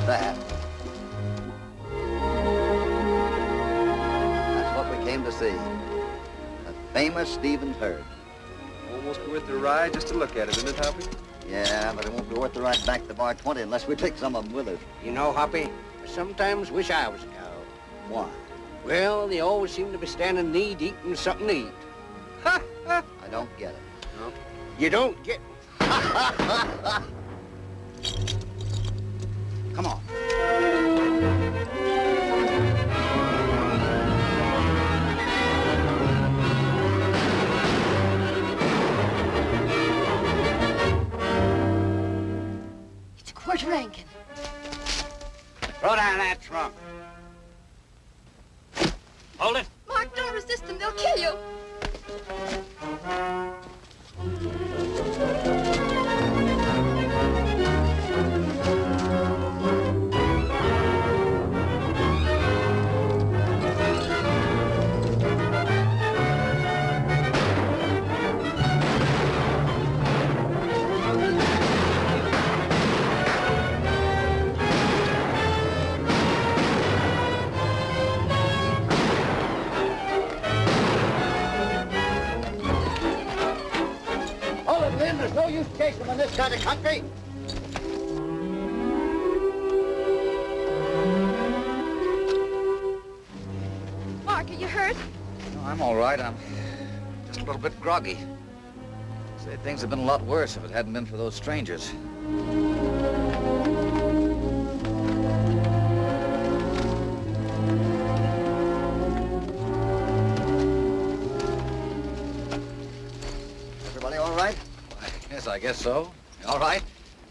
that. That's what we came to see. The famous Stevens herd. Almost worth the ride just to look at it, isn't it, Hoppy? Yeah, but it won't be worth the ride back to Bar 20 unless we take some of them with us. You know, Hoppy, I sometimes wish I was a cow. Why? Well, they always seem to be standing knee-deep in something to eat. Ha! Ha! I don't get it. No, you don't get... Come on. It's Quirt Rankin. Throw down that trunk. Hold it. Mark, don't resist them. They'll kill you. There's no use chasing them in this kind of country. Mark, are you hurt? No, I'm all right. I'm just a little bit groggy. Say, things have been a lot worse if it hadn't been for those strangers. Everybody all right? Yes, I guess so. All right.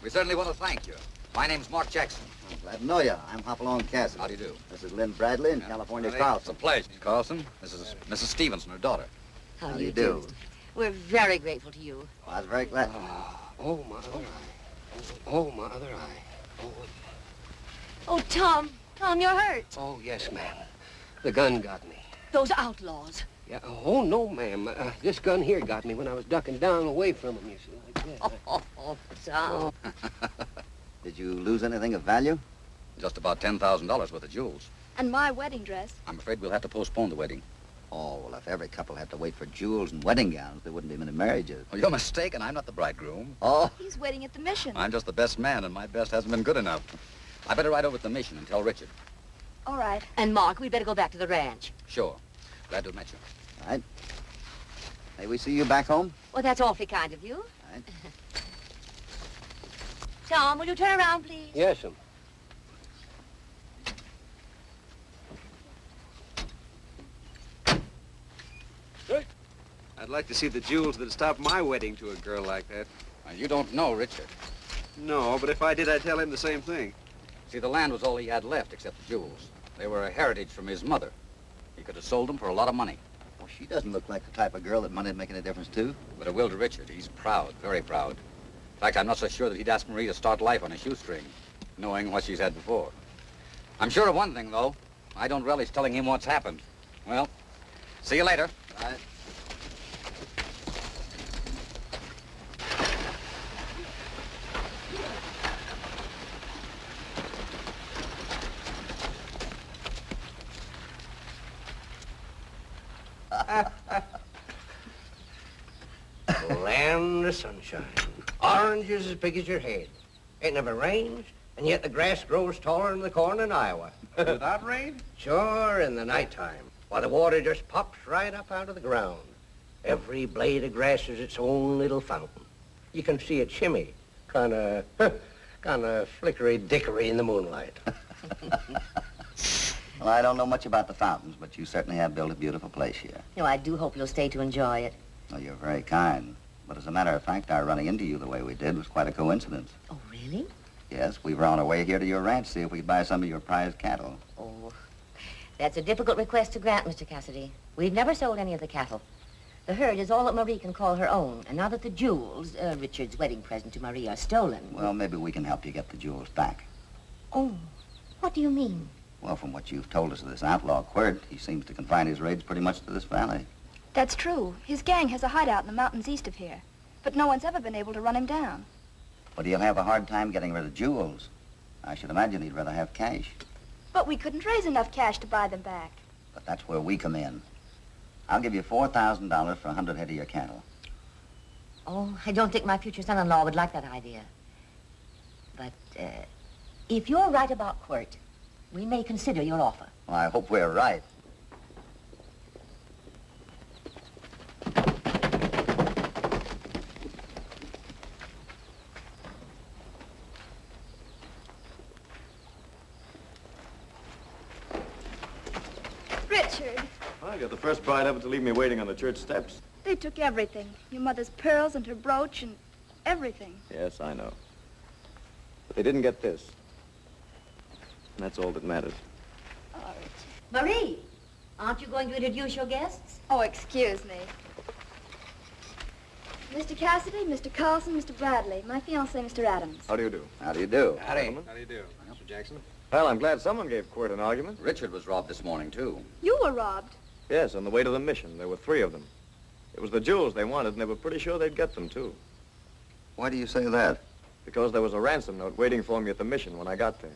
We certainly want to thank you. My name's Mark Jackson. Glad to know you. I'm HOPALONG Cassidy. How do you do? This is Lynn Bradley and California Carlson. It's a pleasure. Carlson, this is Mrs. Stevenson, her daughter. How do you do? We're very grateful to you. Well, I was very glad. Oh, my other eye. Oh, my other eye. Oh, Tom. Tom, you're hurt. Oh, yes, ma'am. The gun got me. Those outlaws. Yeah. Oh, no, ma'am. This gun here got me when I was ducking down away from them, you see, like that. Oh, Tom. Did you lose anything of value? Just about $10,000 worth of jewels. And my wedding dress. I'm afraid we'll have to postpone the wedding. Oh, well, if every couple had to wait for jewels and wedding gowns, there wouldn't be many marriages. Oh, you're mistaken. I'm not the bridegroom. Oh. He's waiting at the mission. I'm just the best man, and my best hasn't been good enough. I better ride over to the mission and tell Richard. All right. And Mark, we'd better go back to the ranch. Sure. Glad to have met you. All right. May we see you back home? Well, that's awfully kind of you. All right. Tom, will you turn around, please? Yes, ma'am. I'd like to see the jewels that stopped my wedding to a girl like that. Now, you don't know Richard. No, but if I did, I'd tell him the same thing. See, the land was all he had left except the jewels. They were a heritage from his mother. He could have sold them for a lot of money. Well, she doesn't look like the type of girl that money'd make any difference to. But it will to Richard. He's proud, very proud. In fact, I'm not so sure that he'd ask Marie to start life on a shoestring, knowing what she's had before. I'm sure of one thing, though. I don't relish telling him what's happened. Well, see you later. Bye. Land of sunshine. Oranges as big as your head. Ain't never rains, and yet the grass grows taller than the corn in Iowa. Without rain? Sure, in the nighttime. Why, the water just pops right up out of the ground. Every blade of grass is its own little fountain. You can see it shimmy, kind of flickery-dickory in the moonlight. Well, I don't know much about the fountains, but you certainly have built a beautiful place here. No, I do hope you'll stay to enjoy it. Well, you're very kind. But as a matter of fact, our running into you the way we did was quite a coincidence. Oh, really? Yes, we were on our way here to your ranch to see if we could buy some of your prized cattle. Oh, that's a difficult request to grant, Mr. Cassidy. We've never sold any of the cattle. The herd is all that Marie can call her own, and now that the jewels, Richard's wedding present to Marie, are stolen... Well, maybe we can help you get the jewels back. Oh, what do you mean? Well, from what you've told us of this outlaw Quirt, he seems to confine his raids pretty much to this valley. That's true. His gang has a hideout in the mountains east of here. But no one's ever been able to run him down. But he'll have a hard time getting rid of jewels. I should imagine he'd rather have cash. But we couldn't raise enough cash to buy them back. But that's where we come in. I'll give you $4,000 for 100 head of your cattle. Oh, I don't think my future son-in-law would like that idea. But, if you're right about Quirt, we may consider your offer. Well, I hope we're right. Richard, Well, you're the first bride ever to leave me waiting on the church steps. they took everything. Your mother's pearls and her brooch and everything. Yes, I know. But they didn't get this. And that's all that matters. Oh, Richard. Marie, aren't you going to introduce your guests? Oh, excuse me. Mr. Cassidy, Mr. Carlson, Mr. Bradley, my fiancé, Mr. Adams. How do you do? How do you do? Gentlemen. How do you do, Mr. Jackson? Well, I'm glad someone gave Quirt an argument. Richard was robbed this morning, too. You were robbed. Yes, on the way to the mission. There were 3 of them. It was the jewels they wanted, and they were pretty sure they'd get them, too. Why do you say that? Because there was a ransom note waiting for me at the mission when I got there.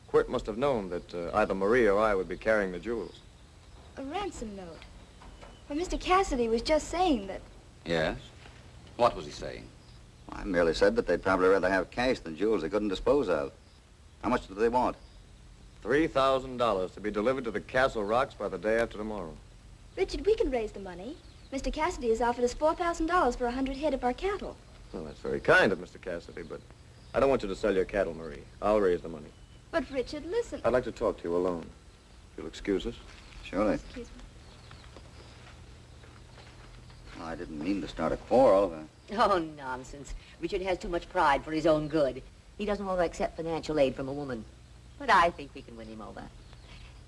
Quirt must have known that either Marie or I would be carrying the jewels. A ransom note. Well, Mr. Cassidy was just saying that. Yes? What was he saying? I merely said that they'd probably rather have cash than jewels they couldn't dispose of. How much do they want? $3,000 to be delivered to the Castle Rocks by the day after tomorrow. Richard, we can raise the money. Mr. Cassidy has offered us $4,000 for 100 head of our cattle. Well, that's very kind of Mr. Cassidy, but I don't want you to sell your cattle, Marie. I'll raise the money. But, Richard, listen. I'd like to talk to you alone. If you'll excuse us. Surely. Excuse me. Well, I didn't mean to start a quarrel. Oh, nonsense. Richard has too much pride for his own good. He doesn't want to accept financial aid from a woman. But I think we can win him over.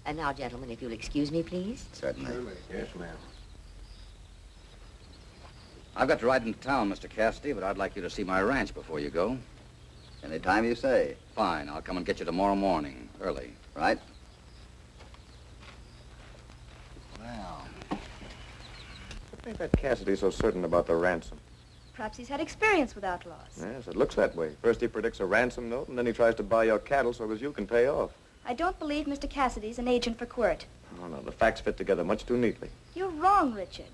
And now, gentlemen, if you'll excuse me, please. Certainly. Yes, ma'am. I've got to ride into town, Mr. Cassidy, but I'd like you to see my ranch before you go. Any time you say. Fine. I'll come and get you tomorrow morning, early. Right? Well. What made that Cassidy so certain about the ransom? Perhaps he's had experience with outlaws. Yes, it looks that way. First he predicts a ransom note, and then he tries to buy your cattle so as you can pay off. I don't believe Mr. Cassidy's an agent for Quirt. Oh, no, the facts fit together much too neatly. You're wrong, Richard.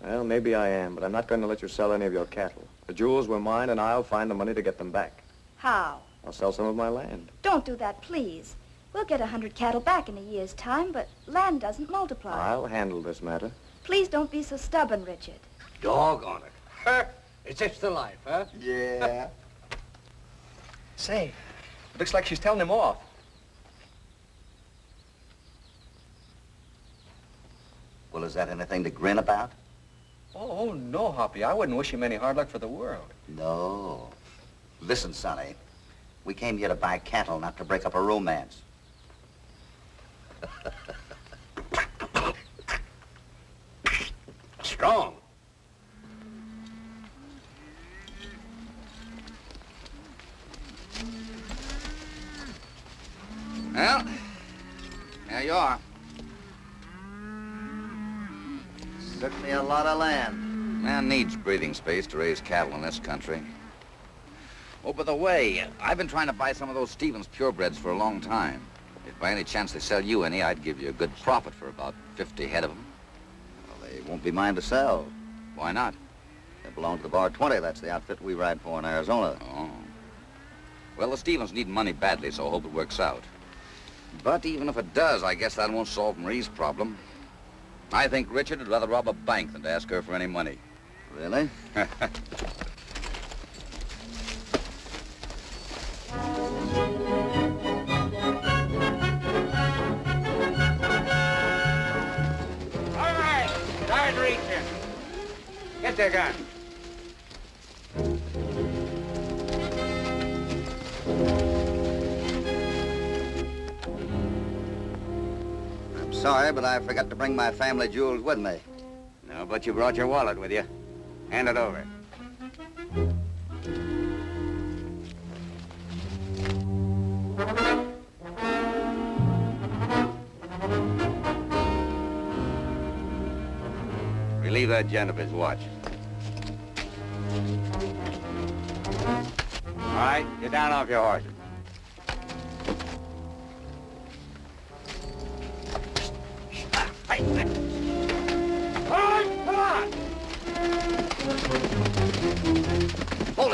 Well, maybe I am, but I'm not going to let you sell any of your cattle. The jewels were mine, and I'll find the money to get them back. How? I'll sell some of my land. Don't do that, please. We'll get 100 cattle back in a year's time, but land doesn't multiply. I'll handle this matter. Please don't be so stubborn, Richard. Doggone it. It's just the life, huh? Yeah. Say, it looks like she's telling him off. Well, is that anything to grin about? Oh, no, Hoppy. I wouldn't wish him any hard luck for the world. No. Listen, Sonny. We came here to buy cattle, not to break up a romance. Strong. Well, there you are. Certainly a lot of land. Man needs breathing space to raise cattle in this country. Oh, by the way, I've been trying to buy some of those Stevens purebreds for a long time. If by any chance they sell you any, I'd give you a good profit for about 50 head of them. Well, they won't be mine to sell. Why not? They belong to the Bar 20. That's the outfit we ride for in Arizona. Oh. Well, the Stevens need money badly, so I hope it works out. But even if it does, I guess that won't solve Marie's problem. I think Richard would rather rob a bank than to ask her for any money. Really? All right, start reaching. Get the gun. I'm sorry, but I forgot to bring my family jewels with me. No, but you brought your wallet with you. Hand it over. Relieve that gent of his watch. All right, get down off your horses.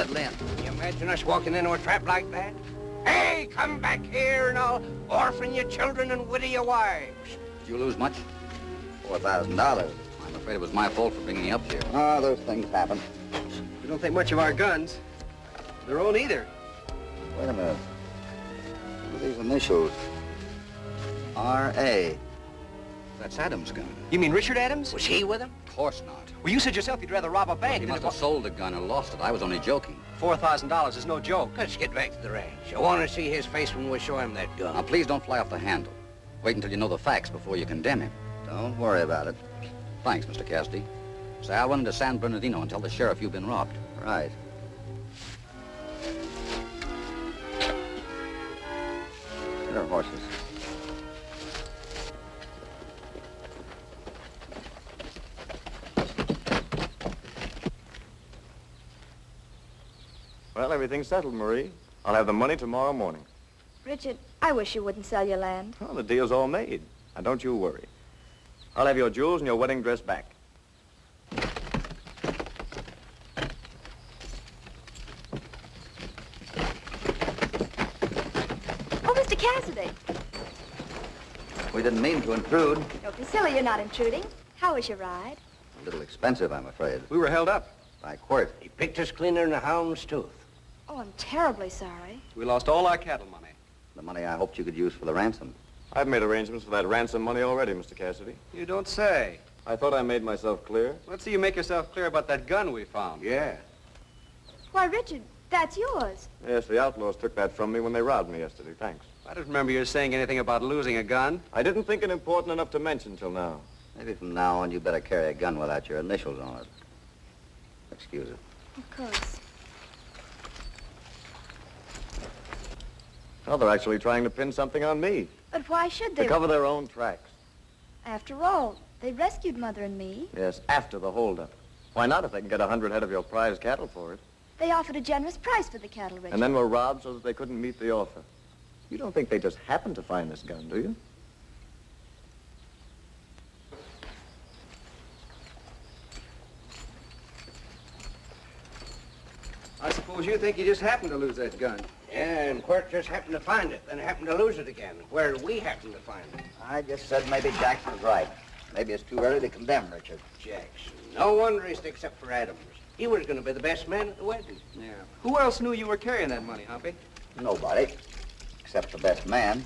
it, Lynn. Can you imagine us walking into a trap like that? Hey, come back here and I'll orphan your children and widow your wives. Did you lose much? $4,000. I'm afraid it was my fault for bringing you up here. Oh, those things happen. We don't think much of our guns. Their own either. Wait a minute. What are these initials? R.A. That's Adams' gun. You mean Richard Adams? Was he with him? Of course not. Well, you said yourself you'd rather rob a bank He than must have sold the gun and lost it. I was only joking. $4,000 is no joke. Let's get back to the ranch. I want to see his face when we show him that gun. Now, please don't fly off the handle. Wait until you know the facts before you condemn him. Don't worry about it. Thanks, Mr. Cassidy. Say, I'll run into San Bernardino and tell the sheriff you've been robbed. Right. Get our horses. Well, everything's settled, Marie. I'll have the money tomorrow morning. Richard, I wish you wouldn't sell your land. Well, the deal's all made. Now, don't you worry. I'll have your jewels and your wedding dress back. Oh, Mr. Cassidy. We didn't mean to intrude. Don't be silly, you're not intruding. How was your ride? A little expensive, I'm afraid. We were held up. By Quirt. He picked us cleaner than a hound's tooth. Oh, I'm terribly sorry. We lost all our cattle money. The money I hoped you could use for the ransom. I've made arrangements for that ransom money already, Mr. Cassidy. You don't say. I thought I made myself clear. Let's see you make yourself clear about that gun we found. Yeah. Why, Richard, that's yours. Yes, the outlaws took that from me when they robbed me yesterday. Thanks. I don't remember you saying anything about losing a gun. I didn't think it important enough to mention till now. Maybe from now on you better carry a gun without your initials on it. Excuse it. Of course. Well, they're actually trying to pin something on me But why should they? to cover their own tracks. After all, they rescued Mother and me. Yes, after the holdup. Why not if they can get 100 head of your prize cattle for it? They offered a generous price for the cattle, Richard. And then were robbed so that they couldn't meet the offer. You don't think they just happened to find this gun, do you? I suppose you think you just happened to lose that gun. Yeah, and Quirt just happened to find it, then happened to lose it again. Where did we happen to find it? I just said maybe Jackson's right. Maybe it's too early to condemn Richard. Jackson. No wonder he's except for Adams. He was going to be the best man at the wedding. Yeah. Who else knew you were carrying that money, Humpy? Nobody. Except the best man.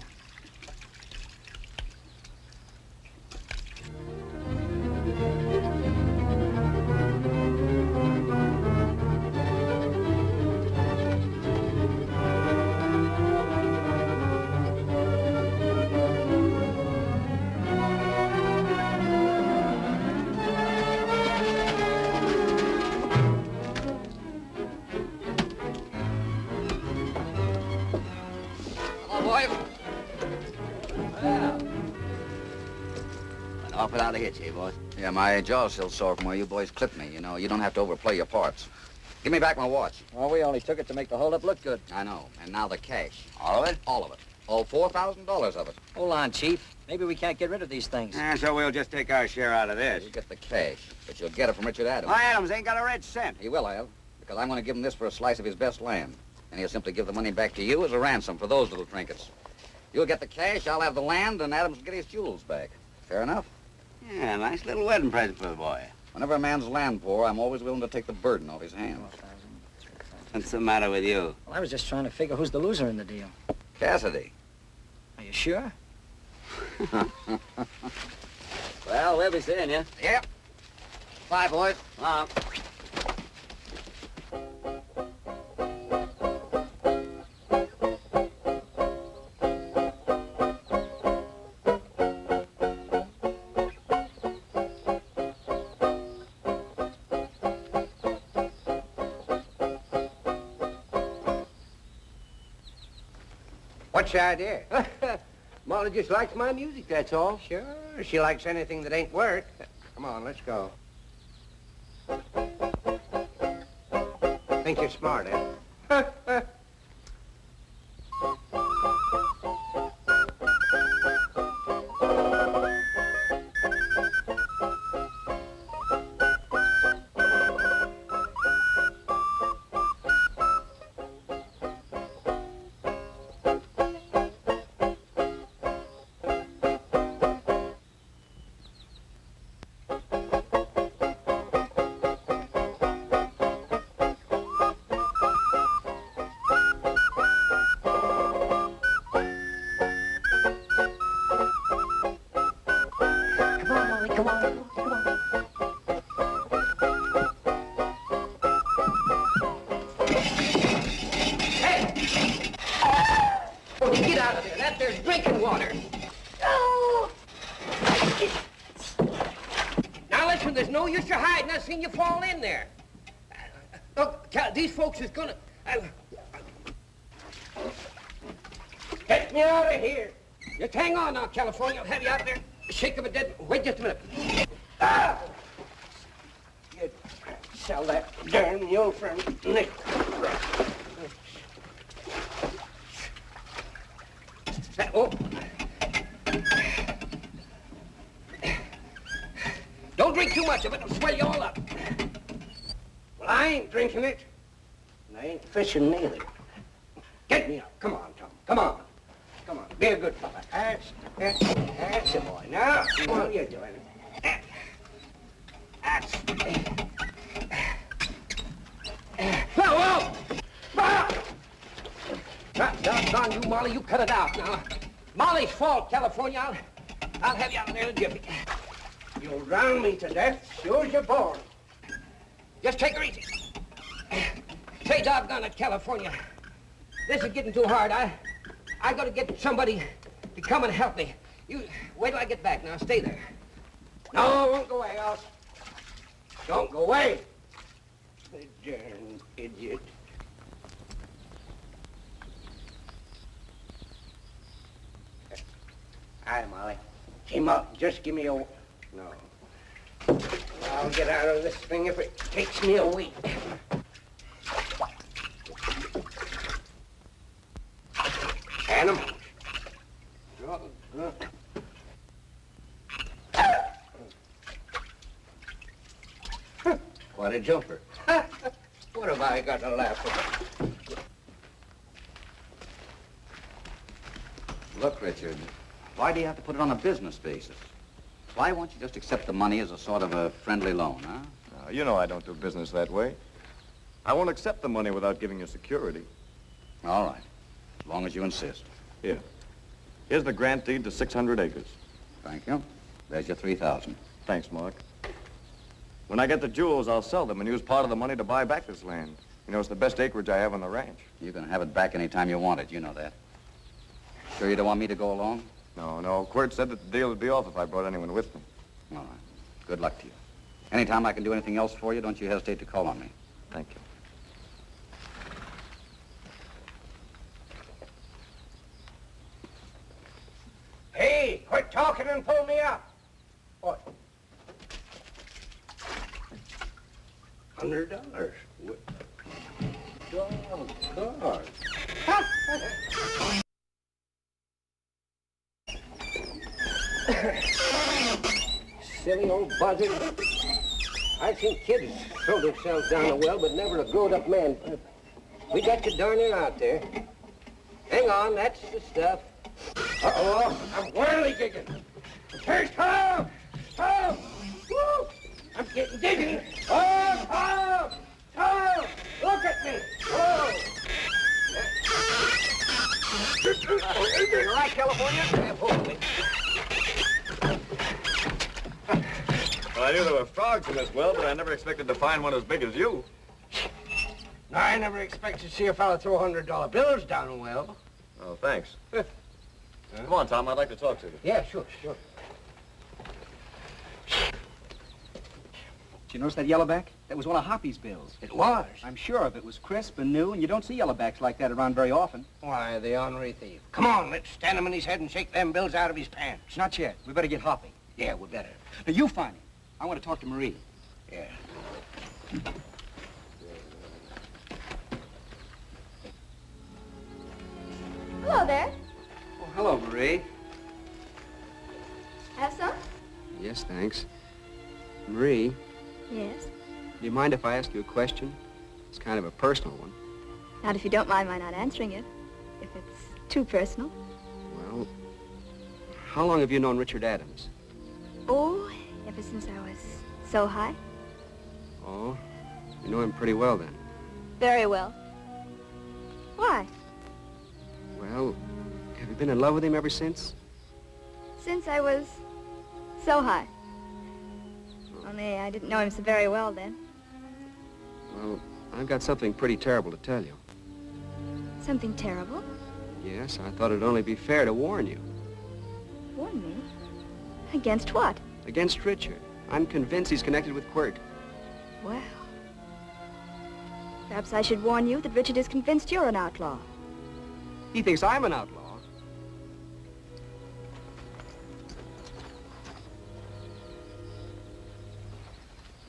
Off without a hitch, eh, boss? Yeah, my jaw's still sore from where you boys clipped me. You know, you don't have to overplay your parts. Give me back my watch. Well, we only took it to make the holdup look good. I know. And now the cash. All of it? All of it. All $4,000 of it. Hold on, Chief. Maybe we can't get rid of these things. So we'll just take our share out of this. You get the cash, but you'll get it from Richard Adams. Why, Adams ain't got a red cent. He will have, because I'm going to give him this for a slice of his best land. And he'll simply give the money back to you as a ransom for those little trinkets. You'll get the cash, I'll have the land, and Adams will get his jewels back. Fair enough? Yeah, nice little wedding present for the boy. Whenever a man's land poor, I'm always willing to take the burden off his hands. What's the matter with you? Well, I was just trying to figure who's the loser in the deal. Cassidy. Are you sure? Well, we'll be seeing you. Yep. Bye, boys. What's the idea? Molly just likes my music, that's all. Sure, she likes anything that ain't work. Come on, let's go. Think you're smart, eh? out there's drinking water. Oh! Now listen, there's no use you hiding. I seen you fall in there. Look, these folks is gonna... Get me out of here. Just hang on now, California. I'll have you out there. Shake of a dead... Wait just a minute. Ah! You sell that darn mule for a nickel. Oh. Don't drink too much of it. It'll swell you all up. Well, I ain't drinking it. And I ain't fishing neither. Get me up. Come on, Tom. Come on. Come on. Be a good fella. That's the boy. Now, what are you doing? That's... Whoa! Doggone you, Molly. You cut it out now. Molly's fault, California. I'll have you out there in a jiffy. You'll drown me to death, sure as you're born. Just take her easy. Say, doggone it, California. This is getting too hard. I gotta get somebody to come and help me. You wait till I get back now. Stay there. No, I won't go away, Alice. Don't go away. The darn idiot. Hi, Molly. Came up. Just give me a... No. I'll get out of this thing if it takes me a week. Animals. What a jumper. What have I got to laugh about? Look, Richard, why do you have to put it on a business basis? Why won't you just accept the money as a sort of a friendly loan, huh? You know I don't do business that way. I won't accept the money without giving you security. All right, as long as you insist. Here. Here's the grant deed to 600 acres. Thank you. There's your 3,000. Thanks, Mark. When I get the jewels, I'll sell them and use part of the money to buy back this land. You know, it's the best acreage I have on the ranch. You can have it back any time you want it. You know that. Sure you don't want me to go along? No. Quirt said that the deal would be off if I brought anyone with me. All right. Good luck to you. Anytime I can do anything else for you, don't you hesitate to call on me. Thank you. Hey, quit talking and pull me up. What? $100. Doggone. Silly old buzzard. I've seen kids throw themselves down the well, but never a grown-up man. We got you darn near out there. Hang on, that's the stuff. Uh-oh, I'm whirly-gigging. Hey, Tom! Tom! Woo! I'm getting dizzy. Oh, Tom! Tom! Look at me! Oh! You right, California? Well, I knew there were frogs in this well, but I never expected to find one as big as you. No, I never expected to see a fella throw $100 bills down a well. Oh, thanks. Come on, Tom. I'd like to talk to you. Yeah, sure. Did you notice that yellowback? That was one of Hoppy's bills. It was. I'm sure of it. It was crisp and new, and you don't see yellowbacks like that around very often. Why, the ornery thief. Come on, let's stand him in his head and shake them bills out of his pants. Not yet. We better get Hoppy. Yeah, we better. Now, you find him. I want to talk to Marie. Yeah. Hello there. Oh, hello, Marie. Have some? Yes, thanks. Marie, Yes. do you mind if I ask you a question? It's kind of a personal one. Not if you don't mind my not answering it. If it's too personal. Well, how long have you known Richard Adams? Oh, ever since I was so high. Oh, you know him pretty well then. Very well. Why? Well, have you been in love with him ever since? Since I was so high. Only I didn't know him so very well then. Well, I've got something pretty terrible to tell you. Something terrible? Yes, I thought it'd only be fair to warn you. Warn me? Against what? Against Richard. I'm convinced he's connected with Quirt. Well, perhaps I should warn you that Richard is convinced you're an outlaw. He thinks I'm an outlaw.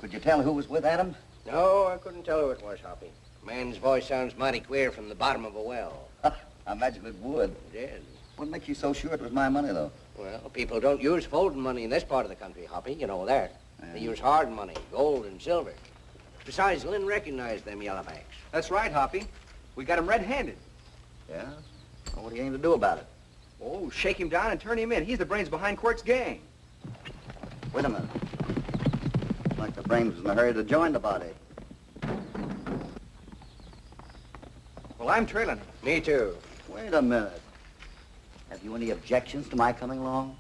Could you tell who was with Adam? No, I couldn't tell who it was, Hoppy. Man's voice sounds mighty queer from the bottom of a well. I imagine it would. It did. What makes you so sure it was my money, though? Well, people don't use folding money in this part of the country, Hoppy. You know that. They use hard money, gold and silver. Besides, Lynn recognized them yellowbacks. That's right, Hoppy. We got him red-handed. Yeah? Well, what do you aim to do about it? Oh, shake him down and turn him in. He's the brains behind Quirt's gang. Wait a minute. Looks like the brains was in a hurry to join the body. Well, I'm trailing him. Me too. Wait a minute. Have you any objections to my coming along?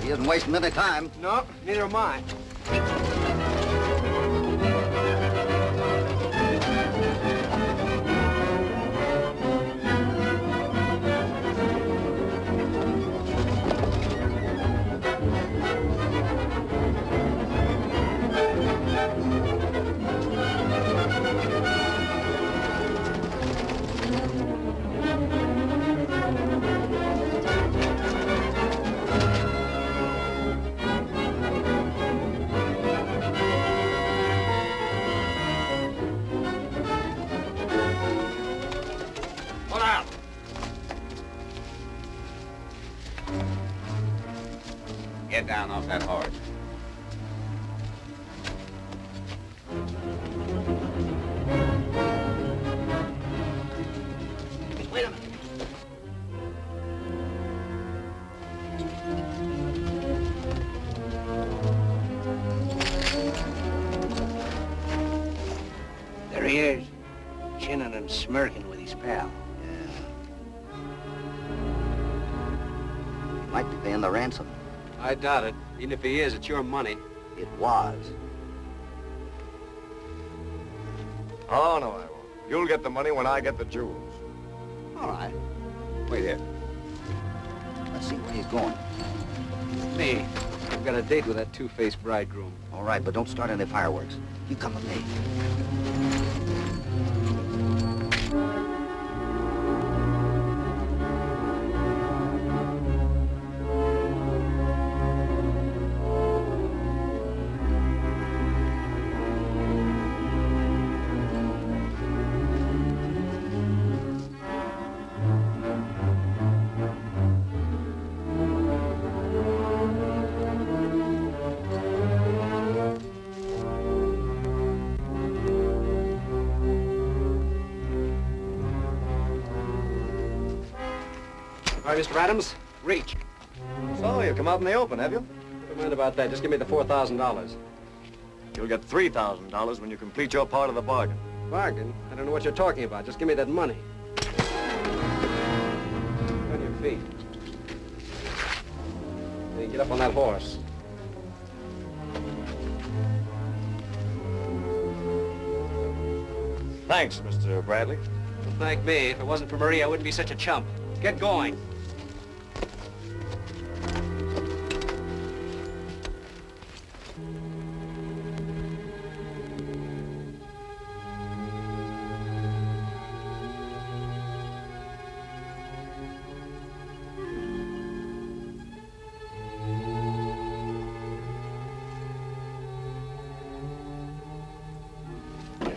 He isn't wasting any time. No, neither am I. Get down off that horse. Wait a minute. There he is, chinning and smirking with his pal. He might be paying the ransom. I doubt it. Even if he is, it's your money. It was. Oh, no, I won't. You'll get the money when I get the jewels. All right. Wait here. Let's see where he's going. Me. I've got a date with that two-faced bridegroom. All right, but don't start any fireworks. You come with me. All right, Mr. Adams, reach. So, you've come out in the open, have you? Don't mind about that. Just give me the $4,000. You'll get $3,000 when you complete your part of the bargain. Bargain? I don't know what you're talking about. Just give me that money. On your feet. Then get up on that horse. Thanks, Mr. Bradley. Don't thank me. If it wasn't for Marie, I wouldn't be such a chump. Get going.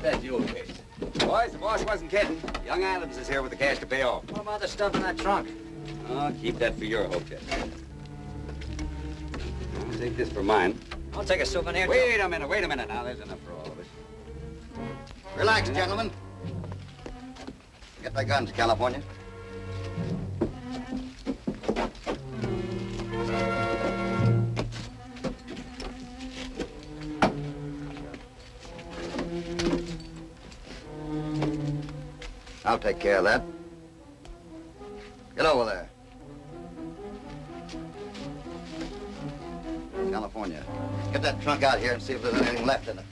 Get that jewel case. Boys, the boss wasn't kidding. Young Adams is here with the cash to pay off. What about the stuff in that trunk? Oh, keep that for your hope, Jet. I'll take this for mine. I'll take a souvenir. Wait a minute. Now, there's enough for all of us. Relax, gentlemen. Get the guns, California. I'll take care of that. Get over there. California, get that trunk out here and see if there's anything left in it.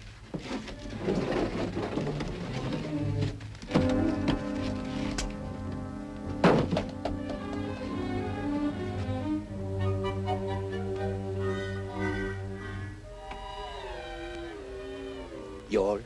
Yours?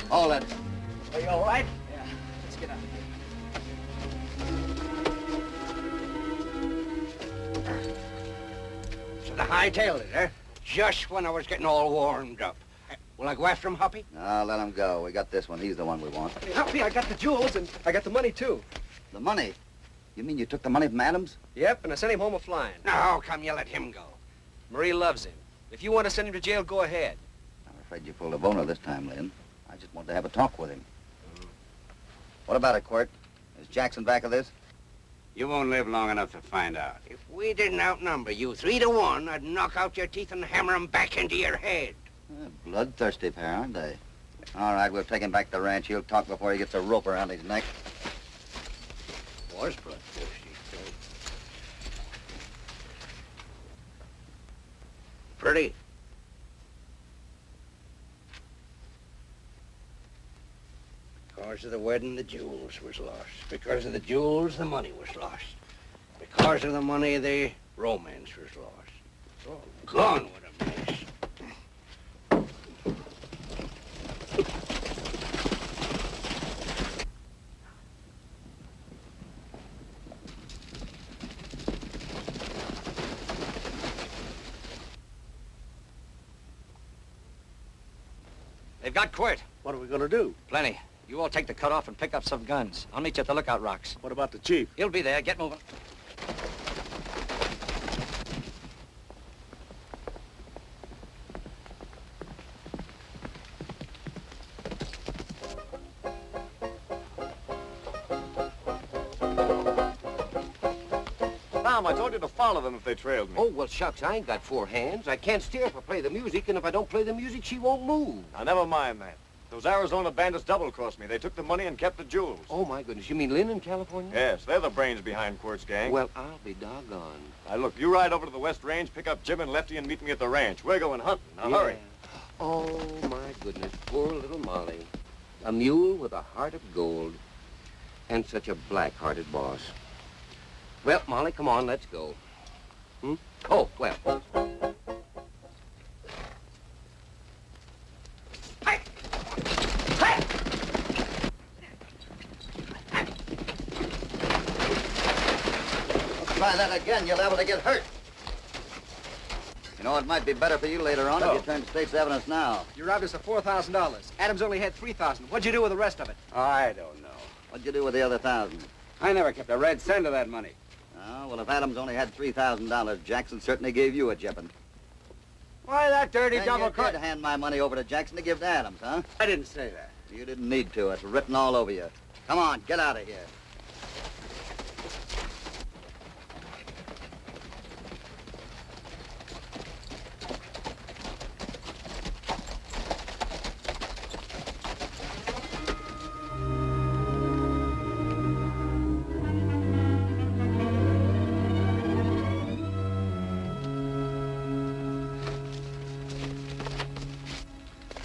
All that. Are you all right? Yeah. Let's get out. So the hightailed it, eh? Just when I was getting all warmed up. Will I go after him, Hoppy? No, let him go. We got this one. He's the one we want. Hey, Humpy, I got the jewels, and I got the money, too. The money? You mean you took the money from Adams? Yep, and I sent him home a-flying. Now, how come you let him go? Marie loves him. If you want to send him to jail, go ahead. I'm afraid you pulled a boner this time, Lynn. I just wanted to have a talk with him. What about it, Quirt? Is Jackson back of this? You won't live long enough to find out. If we didn't outnumber you 3-1, I'd knock out your teeth and hammer 'em back into your head. Bloodthirsty pair, aren't they? All right, we'll take him back to the ranch. He'll talk before he gets a rope around his neck. Was bloodthirsty, too. Pretty. Because of the wedding, the jewels was lost. Because of the jewels, the money was lost. Because of the money, the romance was lost. It's all gone with a mess. They've got Quirt. What are we going to do? Plenty. You all take the cutoff and pick up some guns. I'll meet you at the lookout rocks. What about the chief? He'll be there. Get moving. Tom, I told you to follow them if they trailed me. Oh, well, shucks, I ain't got 4 hands. I can't steer if I play the music, and if I don't play the music, she won't move. Now, never mind that. Those Arizona bandits double-crossed me. They took the money and kept the jewels. Oh, my goodness. You mean Lynn in California? Yes, they're the brains behind Quirt's gang. Well, I'll be doggone. Now, look, you ride over to the West Range, pick up Jim and Lefty, and meet me at the ranch. We're going hunting. Now, hurry. Oh, my goodness. Poor little Molly. A mule with a heart of gold. And such a black-hearted boss. Well, Molly, come on, let's go. Hmm? Oh, well. Hey! Hey! Try that again, you're liable to get hurt. You know, it might be better for you later on if you turn to state's evidence now. You robbed us of $4,000. Adams only had $3,000. What'd you do with the rest of it? I don't know. What'd you do with the other 1,000? I never kept a red cent of that money. Oh, well, if Adams only had $3,000, Jackson certainly gave you a jipping. Why, that dirty Then double you cross. did hand my money over to Jackson to give to Adams, huh? I didn't say that. You didn't need to. It's written all over you. Come on, get out of here.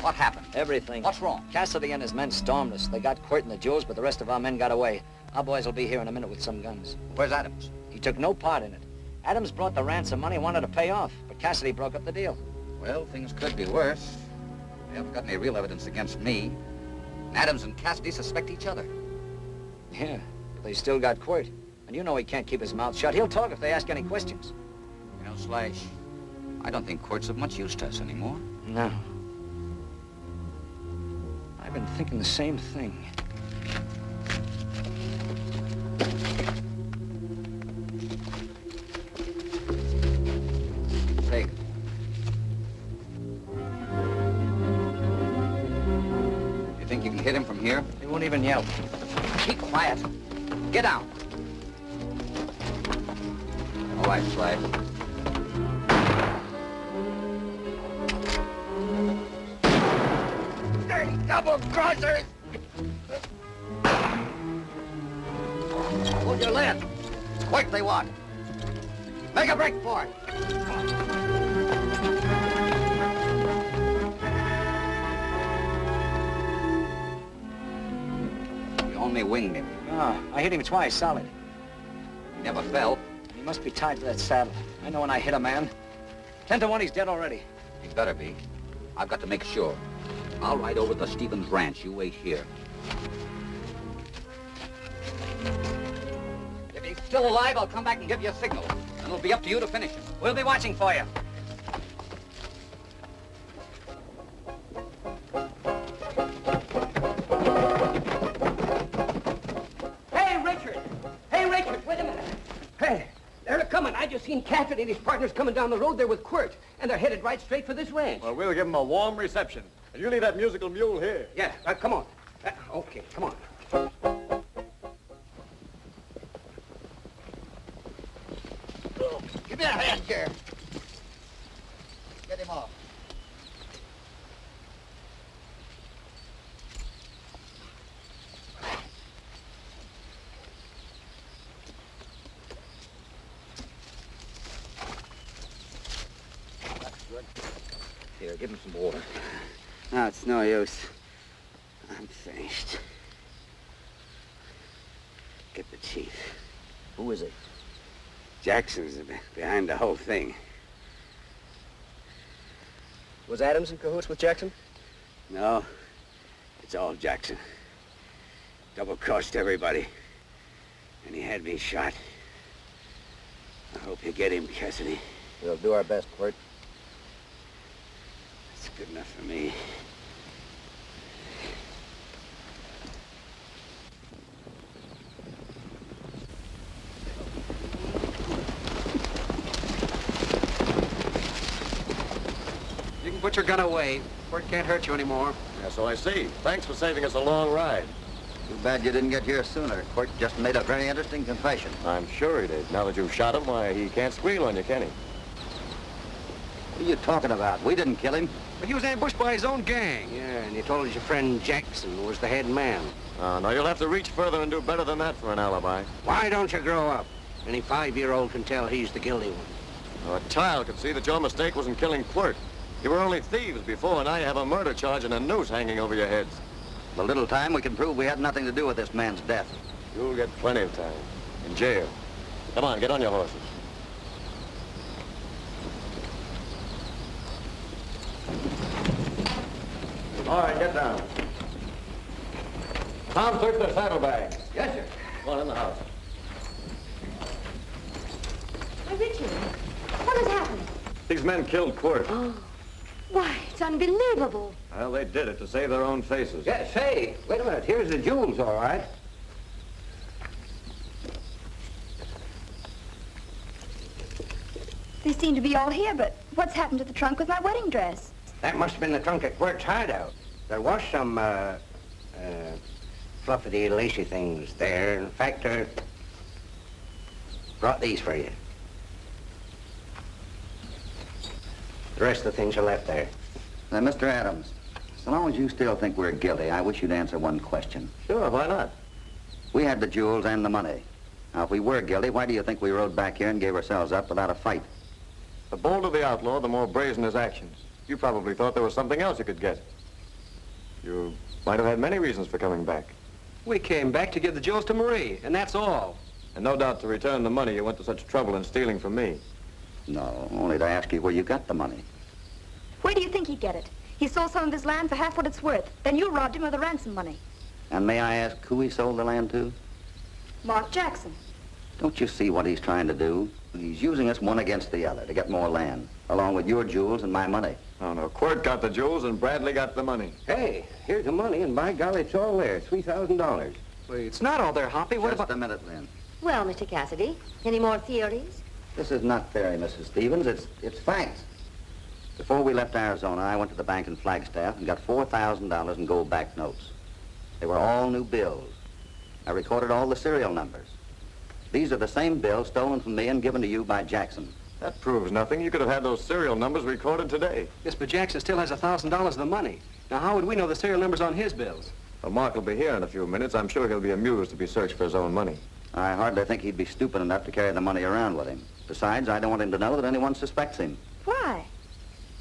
What happened? Everything. What's wrong? Cassidy and his men stormed us. They got Quirt and the jewels, but the rest of our men got away. Our boys will be here in a minute with some guns. Where's Adams? He took no part in it. Adams brought the ransom money, wanted to pay off, but Cassidy broke up the deal. Well, things could be worse. They haven't got any real evidence against me. And Adams and Cassidy suspect each other. Yeah, but they still got Quirt. And you know he can't keep his mouth shut. He'll talk if they ask any questions. You know, Slash, I don't think Quirt's of much use to us anymore. No. I've been thinking the same thing. Take it. You think you can hit him from here? He won't even yell. Keep quiet. Get down. All right, Slash. Dirty double-crossers! Hold your lid. It's quick they want. Make a break for it. You only winged him. Ah, I hit him twice, solid. He never fell. He must be tied to that saddle. I know when I hit a man. 10 to 1, he's dead already. He better be. I've got to make sure. I'll ride over to Stevens Ranch. You wait here. If he's still alive, I'll come back and give you a signal. And it'll be up to you to finish him. We'll be watching for you. Hey, Richard! Hey, Richard, wait a minute. Hey, they're coming. I just seen Cassidy and his partners coming down the road there with Quirt, and they're headed right straight for this ranch. Well, we'll give them a warm reception. And you leave that musical mule here. Yeah, come on. Okay, come on. Give me a hand here. Get him off. That's good. Here, give him some water. No, it's no use. I'm finished. Get the chief. Who is he? Jackson's behind the whole thing. Was Adams in cahoots with Jackson? No, it's all Jackson. Double-crossed everybody. And he had me shot. I hope you get him, Cassidy. We'll do our best, Quirt. That's good enough for me. You can put your gun away. Quirt can't hurt you anymore. Yeah, so I see. Thanks for saving us a long ride. Too bad you didn't get here sooner. Quirt just made a very interesting confession. I'm sure he did. Now that you've shot him, why, he can't squeal on you, can he? What are you talking about? We didn't kill him. But he was ambushed by his own gang. Yeah, and you told us your friend Jackson was the head man. No, you'll have to reach further and do better than that for an alibi. Why don't you grow up? Any 5-year-old can tell he's the guilty one. Well, a child could see that your mistake wasn't killing Quirt. You were only thieves before, and now you have a murder charge and a noose hanging over your heads. The little time we can prove we had nothing to do with this man's death. You'll get plenty of time. In jail. Come on, get on your horses. All right, get down. Tom, search their saddlebags. Yes, sir. Go on in the house. Why, Richard, what has happened? These men killed Quirt. Oh, why, it's unbelievable. Well, they did it to save their own faces. Yeah, say, wait a minute. Here's the jewels, all right. They seem to be all here, but what's happened to the trunk with my wedding dress? That must have been the trunk at Quirt's hideout. There was some, fluffy, lacy things there. In fact, brought these for you. The rest of the things are left there. Now, Mr. Adams, so long as you still think we're guilty, I wish you'd answer one question. Sure, why not? We had the jewels and the money. Now, if we were guilty, why do you think we rode back here and gave ourselves up without a fight? The bolder the outlaw, the more brazen his actions. You probably thought there was something else you could get. You might have had many reasons for coming back. We came back to give the jewels to Marie, and that's all. And no doubt to return the money you went to such trouble in stealing from me. No, only to ask you where you got the money. Where do you think he'd get it? He sold some of his land for half what it's worth. Then you robbed him of the ransom money. And may I ask who he sold the land to? Mark Jackson. Don't you see what he's trying to do? He's using us one against the other to get more land, along with your jewels and my money. Oh, no. Quirt got the jewels and Bradley got the money. Hey, here's the money, and by golly, it's all there, $3,000. Well, it's not all there, Hoppy. What Just about... a minute, Lynn. Well, Mr. Cassidy, any more theories? This is not theory, Mrs. Stevens. It's facts. Before we left Arizona, I went to the bank in Flagstaff and got $4,000 in gold-backed notes. They were all new bills. I recorded all the serial numbers. These are the same bills stolen from me and given to you by Jackson. That proves nothing. You could have had those serial numbers recorded today. Yes, but Jackson still has $1,000 of the money. Now, how would we know the serial numbers on his bills? Well, Mark will be here in a few minutes. I'm sure he'll be amused to be searched for his own money. I hardly think he'd be stupid enough to carry the money around with him. Besides, I don't want him to know that anyone suspects him. Why?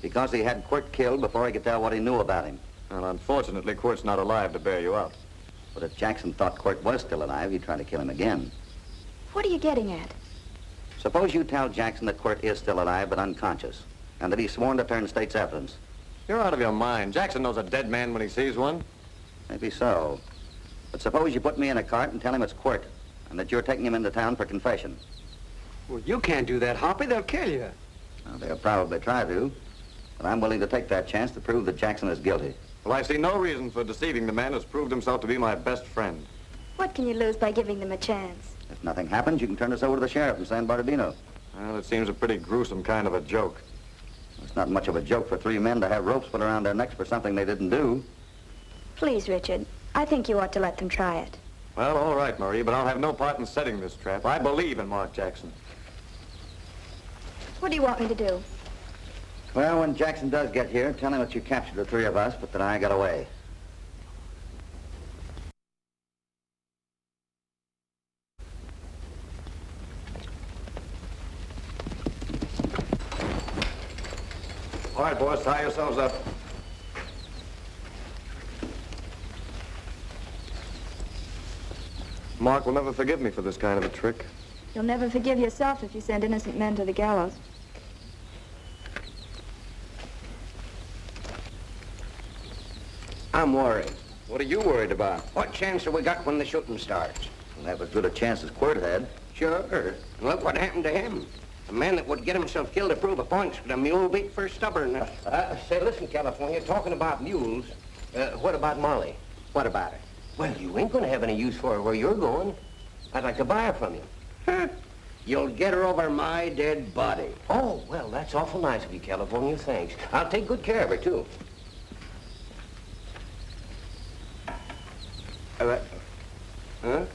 Because he had Quirt killed before he could tell what he knew about him. Well, unfortunately, Quirt's not alive to bear you out. But if Jackson thought Quirt was still alive, he'd try to kill him again. What are you getting at? Suppose you tell Jackson that Quirt is still alive but unconscious, and that he's sworn to turn state's evidence. You're out of your mind. Jackson knows a dead man when he sees one. Maybe so. But suppose you put me in a cart and tell him it's Quirt, and that you're taking him into town for confession. Well, you can't do that, Hoppy. They'll kill you. Well, they'll probably try to, but I'm willing to take that chance to prove that Jackson is guilty. Well, I see no reason for deceiving the man who's proved himself to be my best friend. What can you lose by giving them a chance? If nothing happens, you can turn us over to the sheriff in San Bernardino. Well, it seems a pretty gruesome kind of a joke. It's not much of a joke for 3 men to have ropes put around their necks for something they didn't do. Please, Richard, I think you ought to let them try it. Well, all right, Marie, but I'll have no part in setting this trap. I believe in Mark Jackson. What do you want me to do? Well, when Jackson does get here, tell him that you captured the 3 of us, but that I got away. All right, boys, tie yourselves up. Mark will never forgive me for this kind of a trick. You'll never forgive yourself if you send innocent men to the gallows. I'm worried. What are you worried about? What chance have we got when the shooting starts? We'll have as good a chance as Quirt had. Sure. Look what happened to him. A man that would get himself killed to prove a point with a mule beat for stubbornness. Say, listen, California, talking about mules, what about Molly? What about her? Well, you ain't gonna have any use for her where you're going. I'd like to buy her from you. Huh? You'll get her over my dead body. Oh, well, that's awful nice of you, California. Thanks. I'll take good care of her, too. Huh?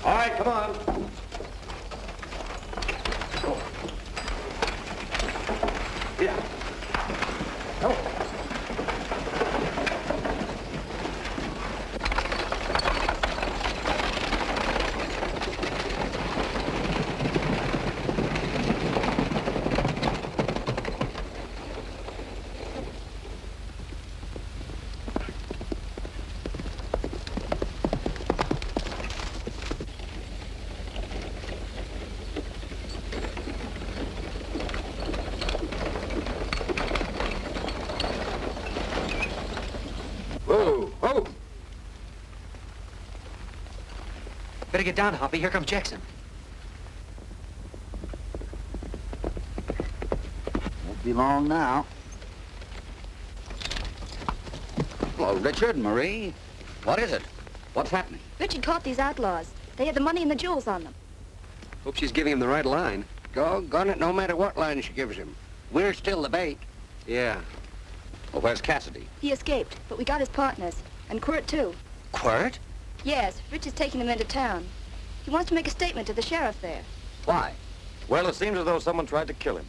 All right, come on. Oh. Yeah. Oh. Better get down, Hoppy. Here comes Jackson. Won't be long now. Hello, Richard, Marie. What is it? What's happening? Richard caught these outlaws. They had the money and the jewels on them. Hope she's giving him the right line. Doggone it, no matter what line she gives him. We're still the bait. Yeah. Well, where's Cassidy? He escaped, but we got his partners. And Quirt, too. Quirt? Yes, Richard's taking them into town. He wants to make a statement to the sheriff there. Why? Well, it seems as though someone tried to kill him.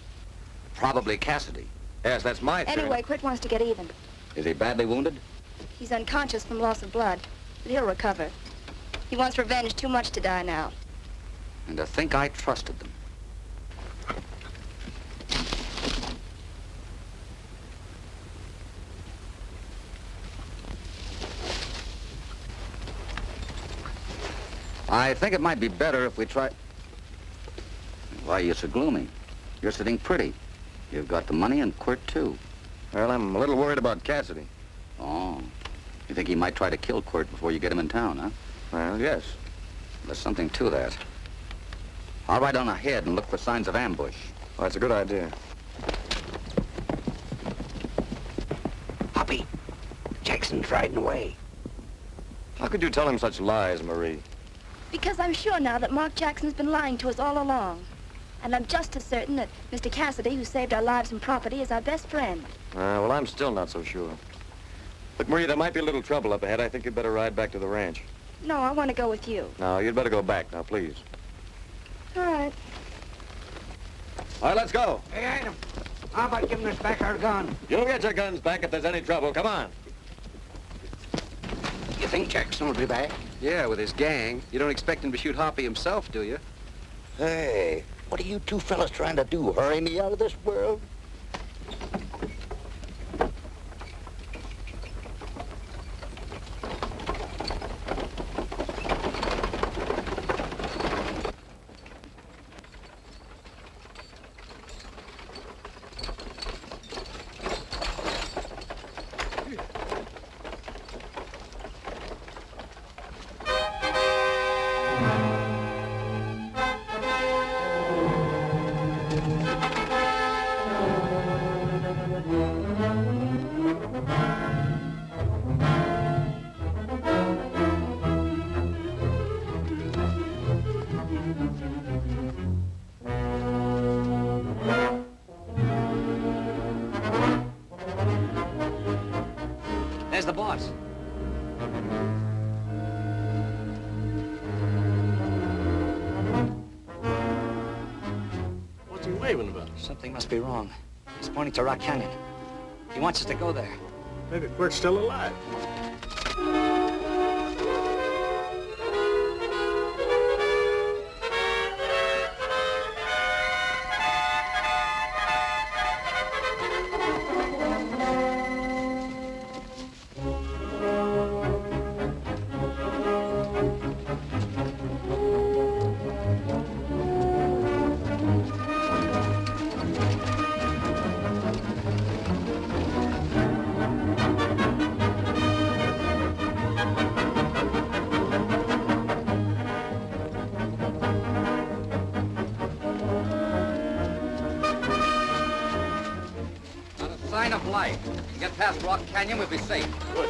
Probably Cassidy. Yes, that's my theory. Anyway, Quirt wants to get even. Is he badly wounded? He's unconscious from loss of blood, but he'll recover. He wants revenge too much to die now. And to think I trusted them. I think it might be better if we try... Why are you so gloomy? You're sitting pretty. You've got the money and Quirt, too. Well, I'm a little worried about Cassidy. Oh. You think he might try to kill Quirt before you get him in town, huh? Well, yes. There's something to that. I'll ride on ahead and look for signs of ambush. Well, that's a good idea. Hoppy, Jackson's riding away. How could you tell him such lies, Marie? Because I'm sure now that Mark Jackson's been lying to us all along. And I'm just as certain that Mr. Cassidy, who saved our lives and property, is our best friend. Well, I'm still not so sure. Look, Marie, there might be a little trouble up ahead. I think you'd better ride back to the ranch. No, I want to go with you. No, you'd better go back now, please. All right. All right, let's go. Hey, Adam, how about giving us back our gun? You'll get your guns back if there's any trouble. Come on. You think Jackson will be back? Yeah, with his gang. You don't expect him to shoot Hoppy himself, do you? Hey, what are you two fellas trying to do? Hurry me out of this world? There's the boss. What's he waving about? Something must be wrong. He's pointing to Rock Canyon. He wants us to go there. Maybe Quirt's still alive. Sign of life. You get past Rock Canyon, we'll be safe. Good.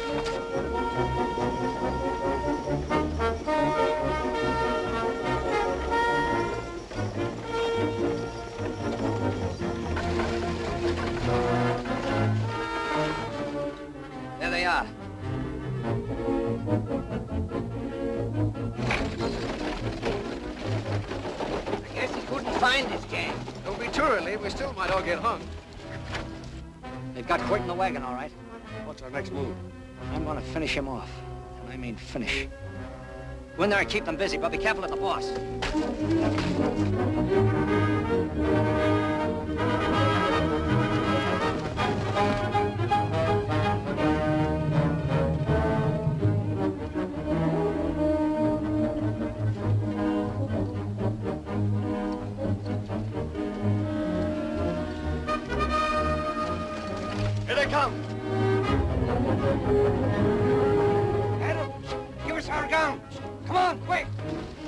There they are. I guess he couldn't find his gang. Don't be too early. We still might all get hung. They've got Quirt in the wagon, all right. What's our next move? I'm gonna finish him off. And I mean finish. Go in there and keep them busy, but be careful of the boss. Here they come. Adam, give us our guns. Come on, quick.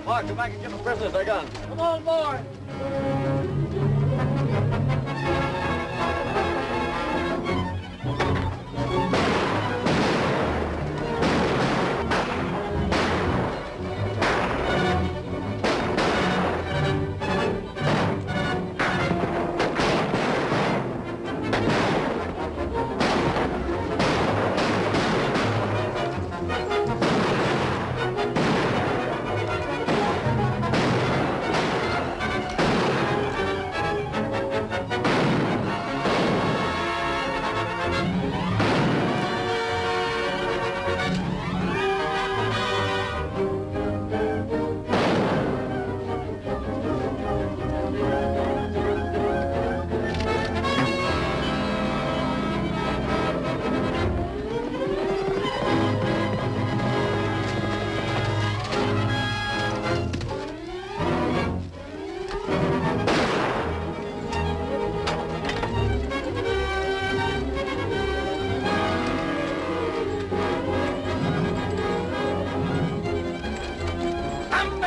Mark, go back and give the prisoners their guns. Come on, boy.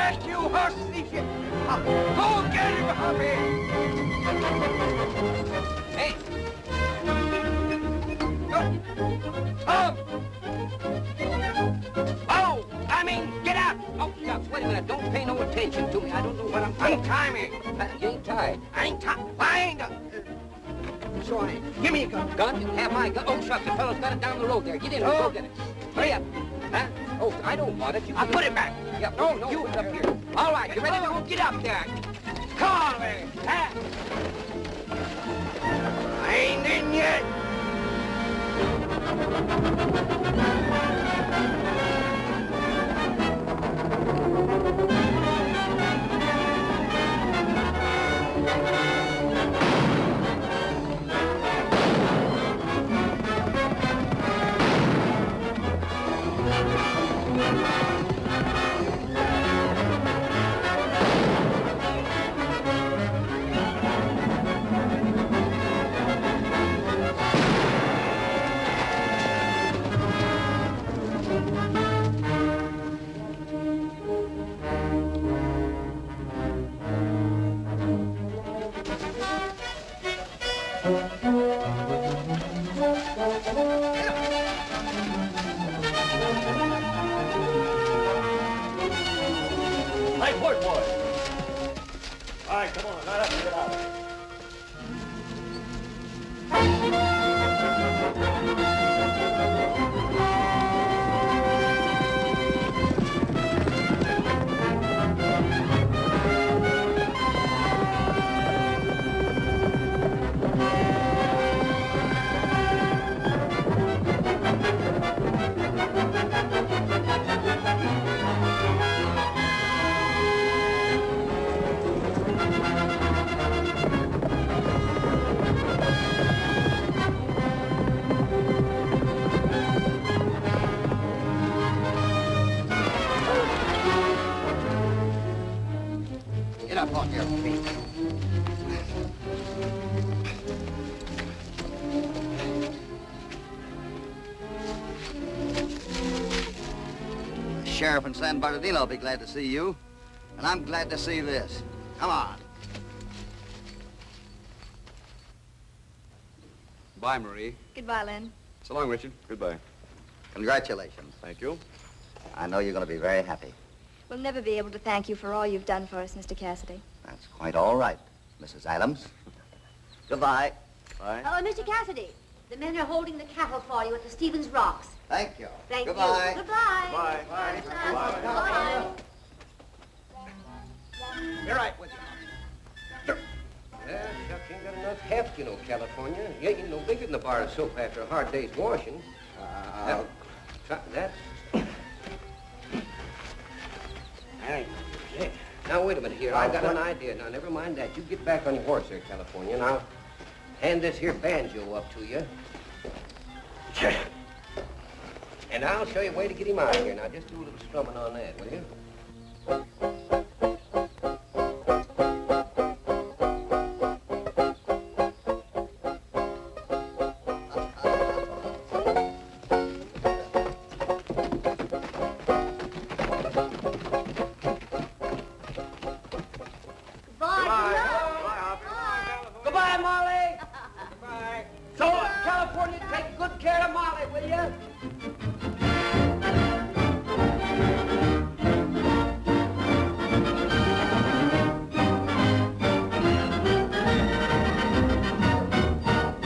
blast you, horse thief! Go get him, Hoppy! Hey! Tom! Oh! I mean, get out! Oh, shucks, wait a minute. Don't pay no attention to me. I don't know what I'm... Untie me! You ain't tied. I ain't tied. I ain't... So I ain't. Give me a gun. Gun? You have my gun. Oh, shucks, the fellow's got it down the road there. Get in and go get it. Hurry up. Huh? Oh, I don't want it. I'll put it back. Yeah, no, you up here. All right, you ready to go? Get up there. Come on, man. Huh? I ain't in yet. Nice work, boy. All right, come on, light up and get out. Get up on your feet. The sheriff in San Bernardino will be glad to see you, and I'm glad to see this. Come on. Bye, Marie. Goodbye, Len. So long, Richard. Goodbye. Congratulations. Thank you. I know you're going to be very happy. We'll never be able to thank you for all you've done for us, Mr. Cassidy. That's quite all right, Mrs. Adams. Goodbye. Bye. Oh, Mr. Cassidy, the men are holding the cattle for you at the Stevens Rocks. Thank you. Thank Goodbye. you. Goodbye. Bye. Bye. Bye. Bye. You're right with you. Well, shucks, ain't got enough heft, you know, California. You ain't no bigger than a bar of soap after a hard day's washing. That's... Now, wait a minute here. I got an idea. Now, never mind that. You get back on your horse there, California, and I'll hand this here banjo up to you. And I'll show you a way to get him out of here. Now, just do a little strumming on that, will you?